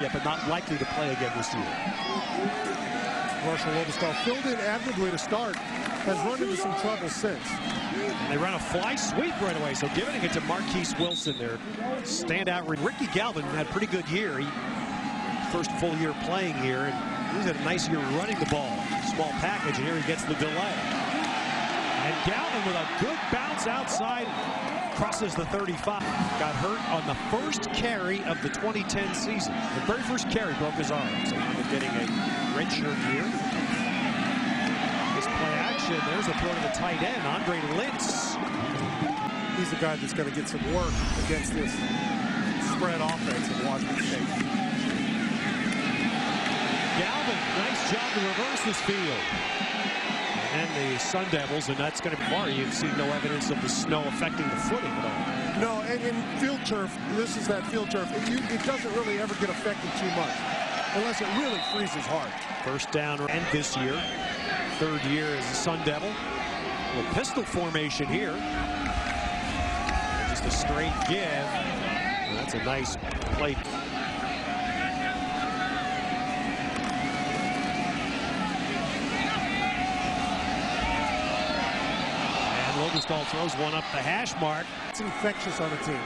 Yeah, but not likely to play again this year. Marshall Oberstall filled in admirably to start, has run into some trouble since. And they run a fly sweep right away, so giving it to Marquise Wilson there. Standout. Ricky Galvin had a pretty good year. First full year playing here, and he's had a nice year running the ball. Small package, and here he gets the delay. And Galvin with a good bounce outside, crosses the 35. Got hurt on the first carry of the 2010 season. The very first carry broke his arm, so he's getting a redshirt year. This play action, there's a throw to the tight end, Andre Lintz. He's a guy that's going to get some work against this spread offense in Washington State. Galvin, nice job to reverse this field. And the Sun Devils, and that's going to be far. You see no evidence of the snow affecting the footing at all. No, and in field turf, this is that field turf. It doesn't really ever get affected too much, unless it really freezes hard. First down and this year, third year as a Sun Devil. A little pistol formation here. Just a straight give. And that's a nice play. Oberstall throws one up the hash mark. It's infectious on the team.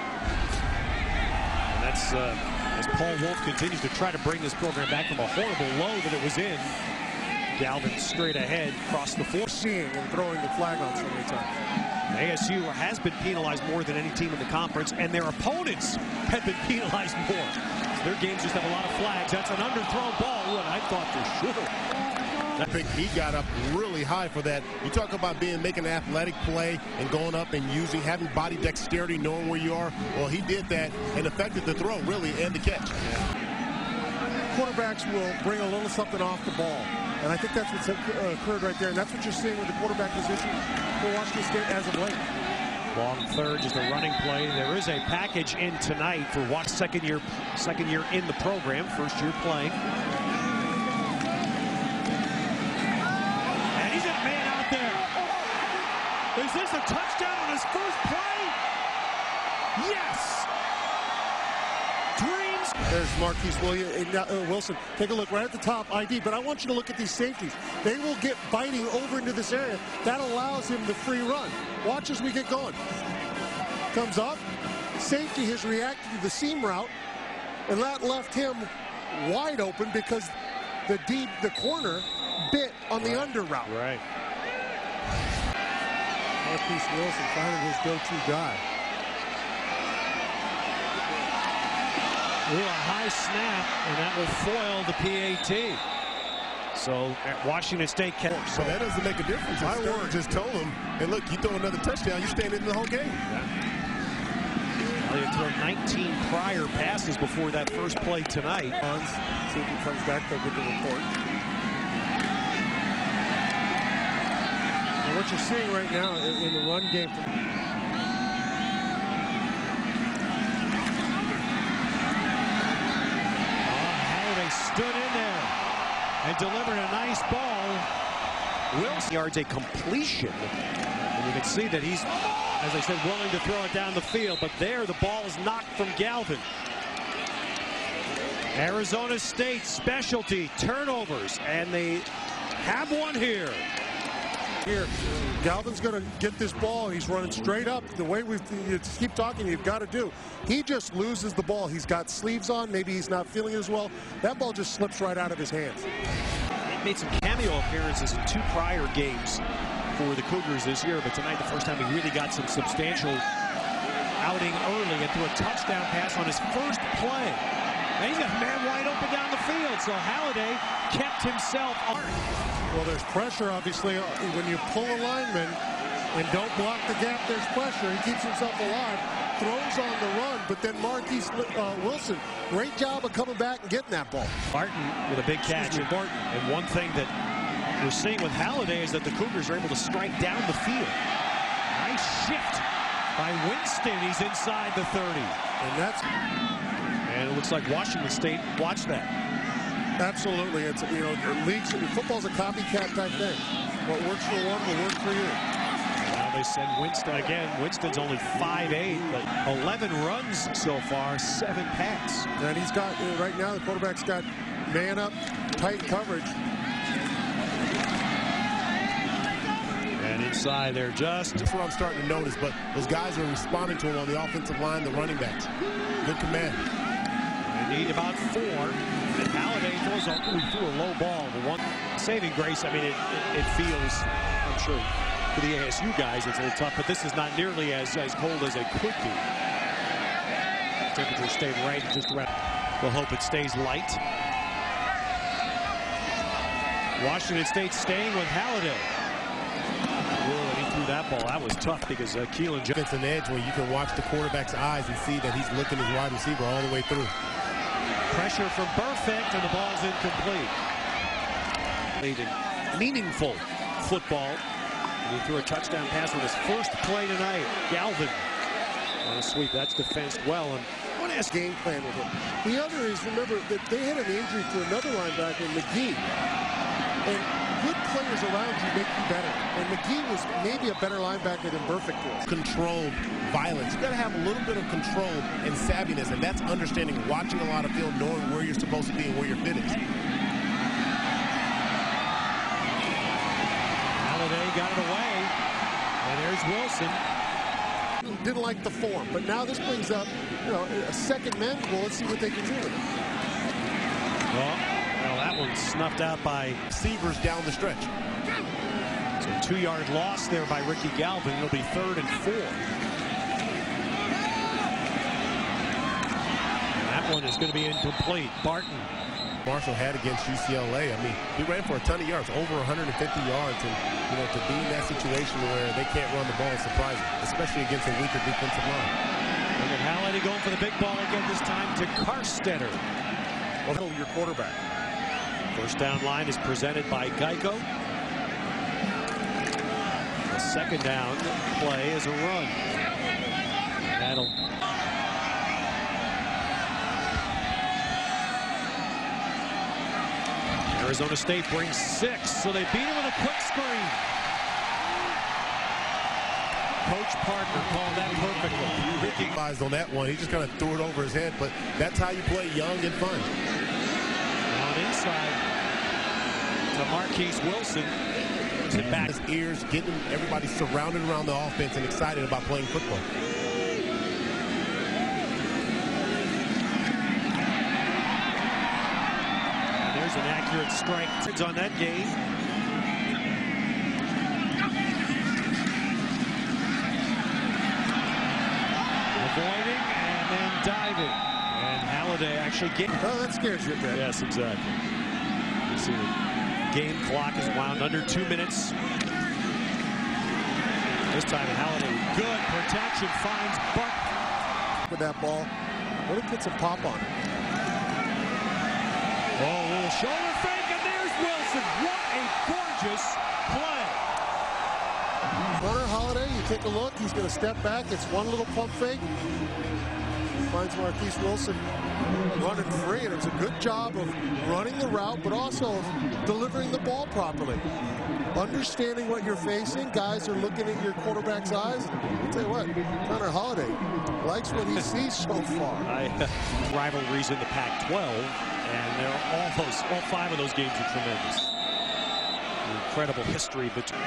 And that's as Paul Wolf continues to try to bring this program back from a horrible low that it was in. Galvin straight ahead, across the floor. Seeing and throwing the flag on so many times. ASU has been penalized more than any team in the conference, and their opponents have been penalized more. So their games just have a lot of flags. That's an underthrown ball. What I thought for sure. I think he got up really high for that. You talk about making an athletic play and going up and having body dexterity, knowing where you are. Well, he did that and affected the throw, really, and the catch. Yeah. Quarterbacks will bring a little something off the ball. And I think that's what's occurred right there. And that's what you're seeing with the quarterback position for Washington State as of late. Long third, just a running play. There is a package in tonight for Watt's second year in the program, first year playing. Is this a touchdown on his first play? Yes! Dreams. There's Marquise Wilson. Take a look right at the top, ID. But I want you to look at these safeties. They will get biting over into this area. That allows him the free run. Watch as we get going. Comes up. Safety has reacted to the seam route. And that left him wide open because the corner bit on the under route. Right. Marquise Wilson finding his go-to guy. Ooh, a high snap, and that will foil the PAT. So at Washington State can. So that doesn't make a difference. I just told him, and look, you throw another touchdown, you stand in the whole game. Yeah. Elliott threw 19 prior passes before that first play tonight. See if he comes back, they'll get the report. What you're seeing right now in the run game. Halliday stood in there and delivered a nice ball. Wilson yards a completion. And you can see that he's, as I said, willing to throw it down the field. But there, the ball is knocked from Galvin. Arizona State specialty turnovers, and they have one here. Galvin's going to get this ball. He's running straight up. The way you keep talking, you've got to do. He just loses the ball. He's got sleeves on. Maybe he's not feeling it as well. That ball just slips right out of his hands. He made some cameo appearances in 2 prior games for the Cougars this year, but tonight the first time he really got some substantial outing early and threw a touchdown pass on his first play. And he's got a man wide open down the field, so Halliday kept himself on. Well, there's pressure, obviously. When you pull a lineman and don't block the gap, there's pressure. He keeps himself alive, throws on the run, but then Marquise Wilson, great job of coming back and getting that ball. Barton with a big catch. And one thing that we're seeing with Halliday is that the Cougars are able to strike down the field. Nice shift by Winston. He's inside the 30. And it looks like Washington State watched that. Absolutely. It's, you know, leagues, football's a copycat type thing. What works for one will work for you. Well, they send Winston again. Winston's only 5'8", but 11 runs so far, 7 packs. And he's got, right now, the quarterback's got man up, tight coverage. And inside there, That's what I'm starting to notice, but those guys are responding to him on the offensive line, the running backs. Good command. They need about 4. And Halladay throws threw a low ball. The one saving grace, I mean, it feels, I'm sure, for the ASU guys, it's a little tough, but this is not nearly as cold as it could be. Temperature stayed right just around. We'll hope it stays light. Washington State staying with Halladay. He threw that ball. That was tough because Keelan Johnson. It's an edge where you can watch the quarterback's eyes and see that he's looking his wide receiver all the way through. Pressure from Burfict, and the ball's incomplete. Played in meaningful football. And he threw a touchdown pass on his first play tonight. Galvin on a sweep. That's defensed well. And I want to ask game plan with him. The other is, remember, that they had an injury to another linebacker, McGee. And good players around you make you better. And McGee was maybe a better linebacker than Burfict was. Controlled violence. You got to have a little bit of control and savviness, and that's understanding, watching a lot of film, knowing where you're supposed to be and where your fit is. Halladay got it away, and there's Wilson. Didn't like the form, but now this brings up, a second man. Well, let's see what they can do with it. Well, that one's snuffed out by Receivers down the stretch. So 2-yard loss there by Ricky Galvin. It'll be 3rd and 4. And that one is going to be incomplete. Barton. Marshall had against UCLA. I mean, he ran for a ton of yards, over 150 yards, and to be in that situation where they can't run the ball is surprising, especially against a weaker defensive line. Look at Halladay going for the big ball again, this time to Carstetter. Well, your quarterback. First down line is presented by Geico. The second down play is a run. That'll. Arizona State brings 6, so they beat him with a quick screen. Coach Parker called that perfectly. Ricky eyes on that one. He just kind of threw it over his head, but that's how you play young and fun. Down inside to Marquise Wilson. It back. His ears, getting everybody surrounded around the offense and excited about playing football. And there's an accurate strike on that game. Avoiding and then diving. And Halladay actually getting. Oh, that scares you a bit. Yes, exactly. You see the game clock is wound under 2 minutes. This time Halladay, good protection, finds Barton. With that ball, really put some pop on it. Oh, a little shoulder fake, and there's Wilson. What a gorgeous play. Connor Halladay, you take a look, he's going to step back. It's one little pump fake. Finds Marquise Wilson running free, and it's a good job of running the route, but also of delivering the ball properly. Understanding what you're facing, guys are looking at your quarterback's eyes. I'll tell you what, Connor Halladay likes what he sees so far. Rivalries in the Pac-12, and all 5 of those games are tremendous. Incredible history between.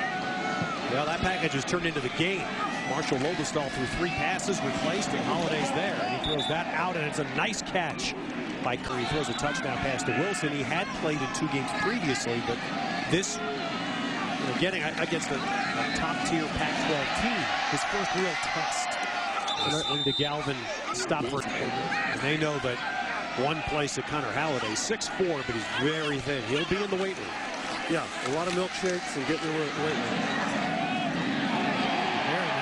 Well, that package has turned into the game. Marshall Lobestall threw 3 passes, replaced, and Holladay's there. And he throws that out, and it's a nice catch by Curry. He throws a touchdown pass to Wilson. He had played in 2 games previously, but this, getting against a top-tier Pac-12 team, his first real test. Linda Galvin stopped for, and they know that one place at Connor Halladay, 6'4", but he's very thin. He'll be in the weight room. Yeah, a lot of milkshakes and getting the weight room.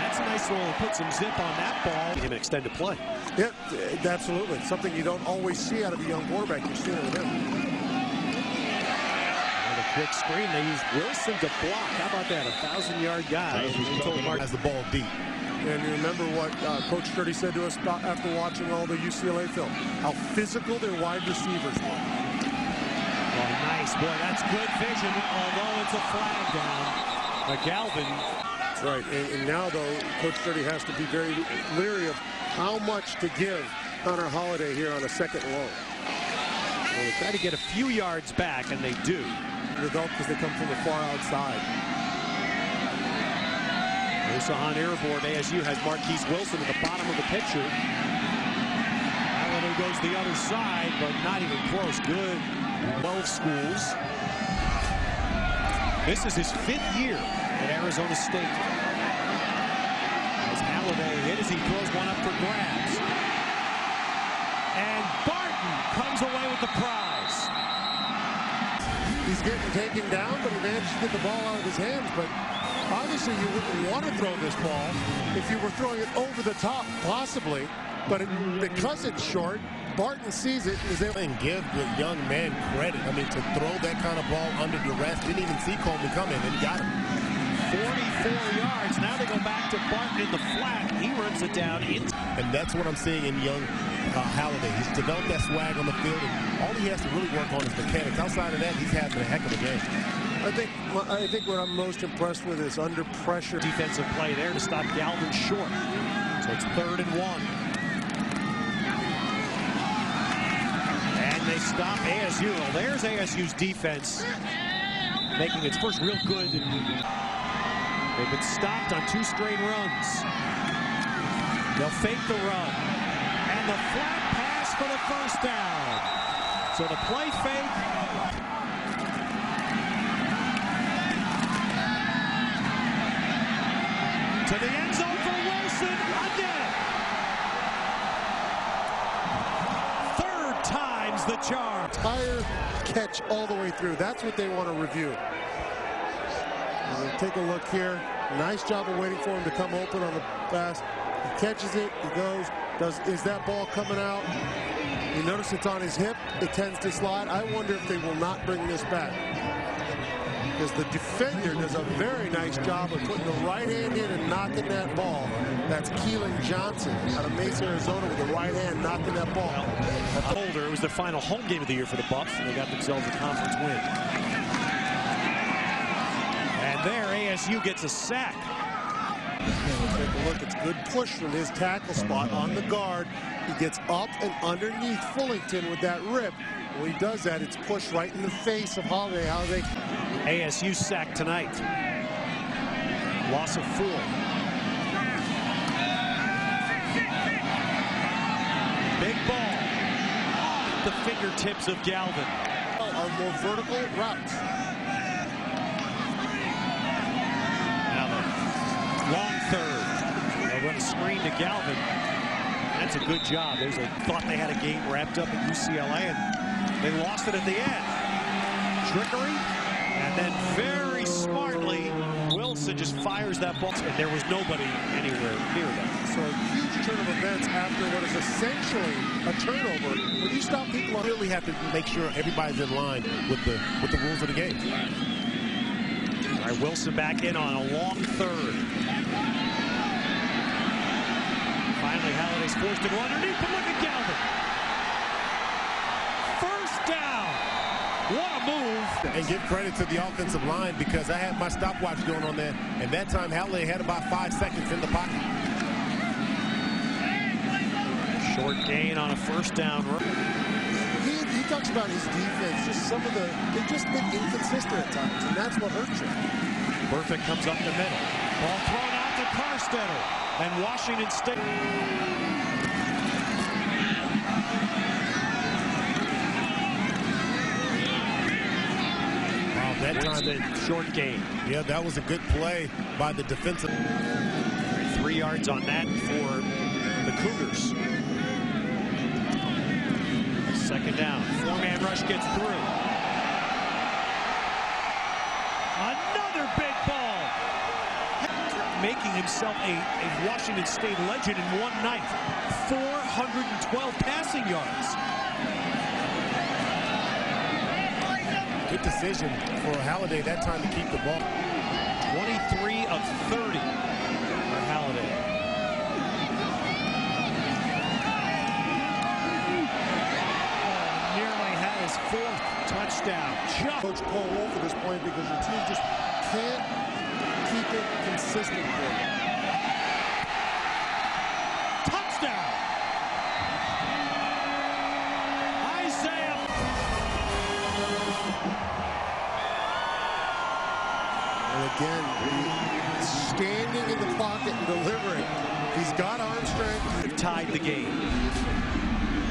That's a nice little, put some zip on that ball. Him extended play. Yeah, absolutely. Something you don't always see out of a young quarterback. You're seeing it with him. And a quick screen. They use Wilson to block. How about that? 1,000-yard guy. He told Mark has the ball deep. And you remember what Coach Sturdy said to us after watching all the UCLA film, how physical their wide receivers were. Oh, nice. Boy, that's good vision, although it's a flag down. Galvin That's right. And now, though, Coach Sturdy has to be very leery of how much to give Hunter Holiday here on a second and long. Well, they try to get a few yards back, and they do. Develop because they come from the far outside. Osahan airborne. ASU has Marquise Wilson at the bottom of the picture. Holiday goes the other side, but not even close. Good. 12 schools. This is his 5th year at Arizona State. As Holiday hit as he throws one up for grabs. And Barton comes away with the prize. He's getting taken down, but he managed to get the ball out of his hands. But obviously, you wouldn't want to throw this ball if you were throwing it over the top, possibly. But because it's short, Barton sees it and is able and give the young man credit. I mean, to throw that kind of ball under duress, didn't even see Coleman coming, and he got him. 44 yards. Now they go back to Barton in the flat. He runs it down. And that's what I'm seeing in young Holiday. He's developed that swag on the field, and all he has to really work on is mechanics. Outside of that, he's having a heck of a game. I think what I'm most impressed with is under pressure. Defensive play there to stop Galvin short. So it's 3rd and 1. And they stop ASU. Well, there's ASU's defense making its first real good. They've been stopped on 2 straight runs. They'll fake the run. And the flat pass for the first down. So the play fake. To the end zone for Wilson again. 3rd time's the charm. Entire catch all the way through. That's what they want to review. We'll take a look here. Nice job of waiting for him to come open on the pass. He catches it. He goes. Is that ball coming out? You notice it's on his hip. It tends to slide. I wonder if they will not bring this back. Because the defender does a very nice job of putting the right hand in and knocking that ball. That's Keelan Johnson out of Mesa, Arizona, with the right hand knocking that ball. Holder, it was their final home game of the year for the Bucks, and they got themselves a conference win. And there, ASU gets a sack. Take a look. It's good push from his tackle spot on the guard. He gets up and underneath Fullington with that rip. When he does that, it's pushed right in the face of Holiday. ASU sack tonight. Loss of 4. Big ball off the fingertips of Galvin. Are more vertical routes. Now the long 3rd. They'll run a screen to Galvin. That's a good job. They thought they had a game wrapped up at UCLA, and they lost it at the end. Trickery. And then very smartly, Wilson just fires that ball. And there was nobody anywhere near that. So a huge turn of events after what is essentially a turnover. When you stop people, You really have to make sure everybody's in line with the rules of the game. All right, Wilson back in on a long 3rd. Finally, Holiday's forced to go underneath, but look at Galvin. First down. What a move. And give credit to the offensive line, because I had my stopwatch going on there, and that time Holiday had about 5 seconds in the pocket. Short gain on a first down. he talks about his defense. Just they've just been inconsistent at times, and that's what hurts him. Burfict comes up the middle. Ball thrown out to Carstetter, and Washington State. That time, short gain. Yeah, that was a good play by the defensive. 3 yards on that for the Cougars. 2nd down. 4-man rush gets through. Another big ball. Making himself a Washington State legend in one night. 412 passing yards. Good decision for Holiday that time to keep the ball. 23 of 30 for Holiday. Nearly had his 4th touchdown. Coach Cole Wolf at this point, because the team just can't keep it consistent for them. Touchdown! Isaiah. And again, standing in the pocket and delivering. He's got arm strength. Tied the game.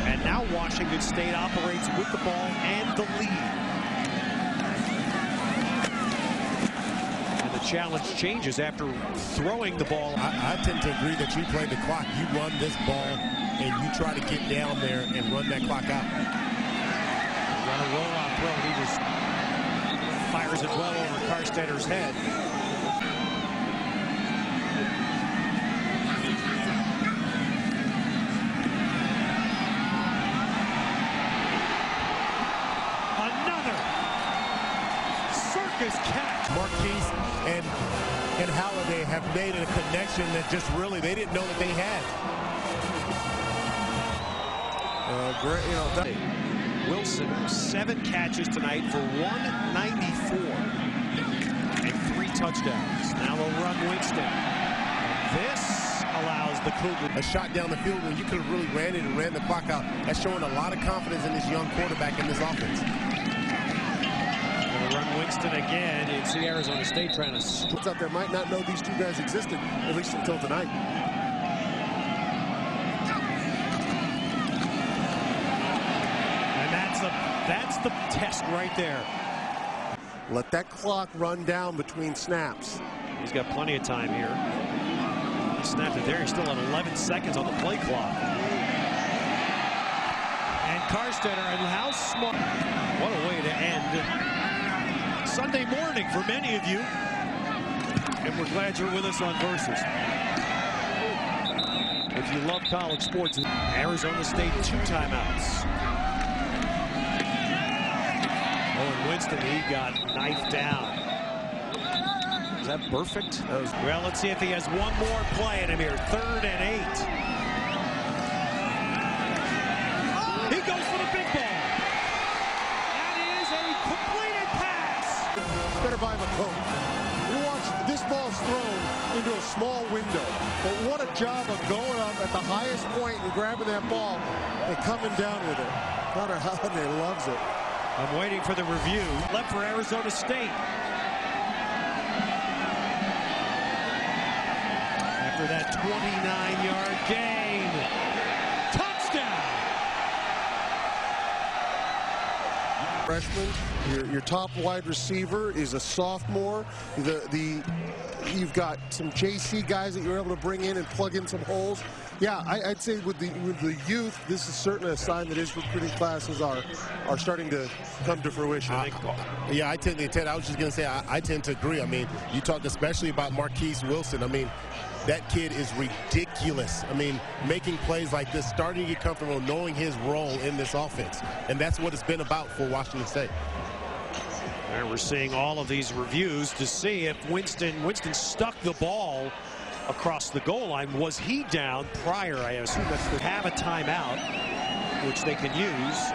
And now Washington State operates with the ball and the lead. And the challenge changes after throwing the ball. I tend to agree that you play the clock. You run this ball and you try to get down there and run that clock out. Got a roll-on throw, and he just fires it well over Carstetter's head. Another circus catch. Marquise and Halliday have made a connection that just really they didn't know that they had. Great, Wilson, 7 catches tonight for 194 and 3 touchdowns. Now they'll run Winston. And this allows the Cougars a shot down the field when you could have really ran it and ran the clock out. That's showing a lot of confidence in this young quarterback in this offense. Going to run Winston again. You see Arizona State trying to What's out there might not know these two guys existed, at least until tonight. That's the test right there. Let that clock run down between snaps. He's got plenty of time here. He snapped it there. He's still at 11 seconds on the play clock. And Carstetter, and how smart. What a way to end Sunday morning for many of you. And we're glad you're with us on Versus. If you love college sports, Arizona State 2 timeouts. Owen Winston, he got knifed down. Is that perfect? Well, let's see if he has one more play in him here. 3rd and 8. He goes for the big ball. That is a completed pass. Better buy him a coat. You watch, this ball's thrown into a small window. But what a job of going up at the highest point and grabbing that ball and coming down with it. Connor Halliday loves it. I'm waiting for the review. Left for Arizona State. After that 29-yard gain. Touchdown! Freshman, your top wide receiver is a sophomore. You've got some JC guys that you're able to bring in and plug in some holes. Yeah, I'd say with the youth, this is certainly a sign that his recruiting classes are starting to come to fruition. Yeah, Ted, I was just going to say, I tend to agree. I mean, you talk especially about Marquise Wilson. I mean, that kid is ridiculous. I mean, making plays like this, starting to get comfortable, knowing his role in this offense. And that's what it's been about for Washington State. And we're seeing all of these reviews to see if Winston stuck the ball across the goal line. Was he down prior? I assume that's to have a timeout, which they can use.